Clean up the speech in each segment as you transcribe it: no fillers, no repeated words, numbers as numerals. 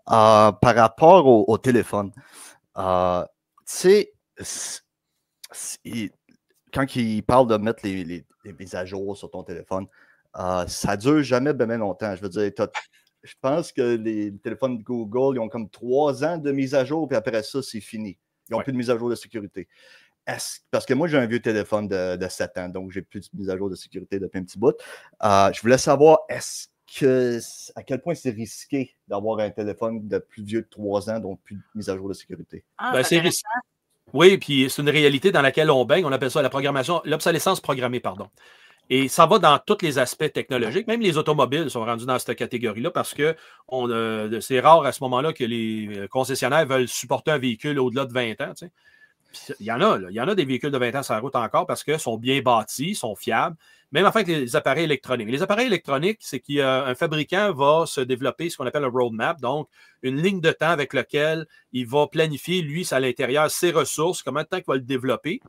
Par rapport au téléphone, tu sais, quand ils parlent de mettre les mises à jour sur ton téléphone, ça dure jamais bien longtemps. Je veux dire, je pense que les téléphones de Google, ils ont comme 3 ans de mise à jour, puis après ça, c'est fini. Ils n'ont plus de mise à jour de sécurité. Parce que moi, j'ai un vieux téléphone de 7 ans, donc j'ai plus de mise à jour de sécurité depuis un petit bout. Je voulais savoir, à quel point c'est risqué d'avoir un téléphone de plus vieux de 3 ans, donc plus de mise à jour de sécurité? C'est risqué. Oui, puis c'est une réalité dans laquelle on baigne. On appelle ça l'obsolescence programmée, pardon. Et ça va dans tous les aspects technologiques. Même les automobiles sont rendus dans cette catégorie-là parce que c'est rare à ce moment-là que les concessionnaires veulent supporter un véhicule au-delà de 20 ans. Tu sais. Il y en a, là. Il y en a des véhicules de 20 ans sur la route encore parce qu'ils sont bien bâtis, sont fiables. Même enfin que les appareils électroniques. Les appareils électroniques, c'est qu'un fabricant va se développer ce qu'on appelle un roadmap, donc une ligne de temps avec laquelle il va planifier, lui, à l'intérieur, ses ressources, combien de temps il va le développer.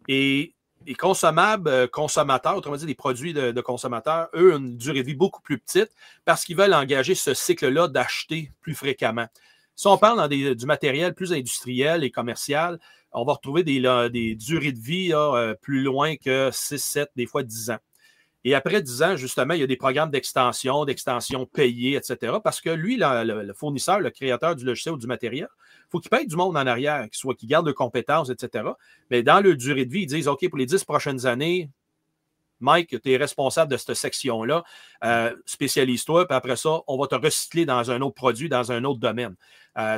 Et les consommateurs, autrement dit, les produits de consommateurs, eux, ont une durée de vie beaucoup plus petite parce qu'ils veulent engager ce cycle-là d'acheter plus fréquemment. Si on parle du matériel plus industriel et commercial, on va retrouver des durées de vie là, plus loin que 6, 7, des fois 10 ans. Et après 10 ans, justement, il y a des programmes d'extension payées, etc. Parce que lui, le fournisseur, le créateur du logiciel ou du matériel, il faut qu'il paye du monde en arrière, qu'il garde de compétences, etc. Mais dans leur durée de vie, ils disent, OK, pour les 10 prochaines années, Mike, tu es responsable de cette section-là, spécialise-toi, puis après ça, on va te recycler dans un autre produit, dans un autre domaine.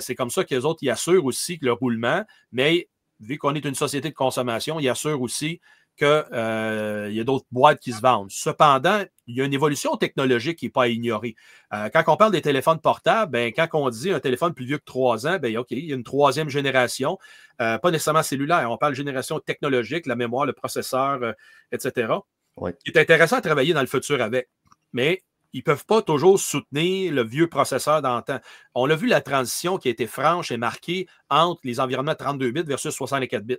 C'est comme ça que les autres, ils assurent aussi que le roulement, mais vu qu'on est une société de consommation, ils assurent aussi qu'il y a d'autres boîtes qui se vendent. Cependant, il y a une évolution technologique qui n'est pas à ignorer. Quand on parle des téléphones portables, ben, quand on dit un téléphone plus vieux que 3 ans, ben, OK, il y a une troisième génération, pas nécessairement cellulaire, on parle de génération technologique, la mémoire, le processeur, etc. Oui. Il est intéressant à travailler dans le futur avec, mais ils ne peuvent pas toujours soutenir le vieux processeur d'antan. On a vu la transition qui a été franche et marquée entre les environnements 32 bits versus 64 bits.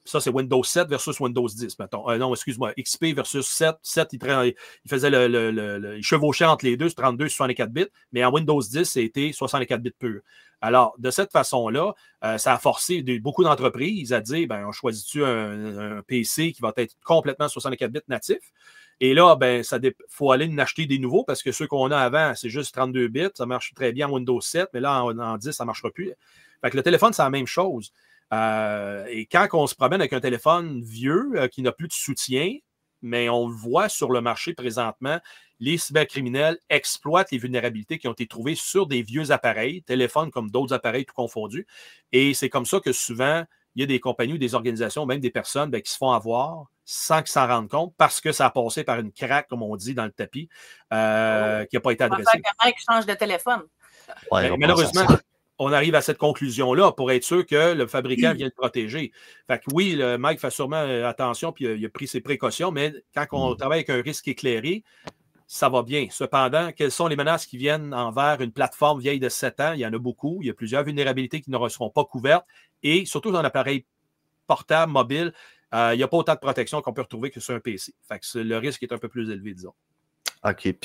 Ça, c'est Windows 7 versus Windows 10, mettons. Non, excuse-moi, XP versus 7. 7, il faisait il chevauchait entre les deux, 32 et 64 bits, mais en Windows 10, c'était 64 bits pur. Alors, de cette façon-là, ça a forcé beaucoup d'entreprises à dire, ben, on choisit-tu un PC qui va être complètement 64 bits natif? Et là, ben, faut aller en acheter des nouveaux parce que ceux qu'on a avant, c'est juste 32 bits. Ça marche très bien en Windows 7, mais là, en 10, ça ne marchera plus. Fait que le téléphone, c'est la même chose. Et quand on se promène avec un téléphone vieux qui n'a plus de soutien, mais on le voit sur le marché présentement, les cybercriminels exploitent les vulnérabilités qui ont été trouvées sur des vieux appareils, téléphones comme d'autres appareils tout confondus. Et c'est comme ça que souvent, il y a des compagnies ou des organisations, même des personnes qui se font avoir sans qu'ils s'en rendent compte parce que ça a passé par une craque, comme on dit, dans le tapis, qui n'a pas été adressée. On va faire que Mike change de téléphone. Ouais, malheureusement, on arrive à cette conclusion-là pour être sûr que le fabricant vient le protéger. Fait que oui, le Mike fait sûrement attention puis il a pris ses précautions, mais quand on travaille avec un risque éclairé, ça va bien. Cependant, quelles sont les menaces qui viennent envers une plateforme vieille de 7 ans? Il y en a beaucoup. Il y a plusieurs vulnérabilités qui ne seront pas couvertes. Et surtout dans l'appareil portable, mobile, il n'y a pas autant de protection qu'on peut retrouver que sur un PC. Fait que le risque est un peu plus élevé, disons. OK.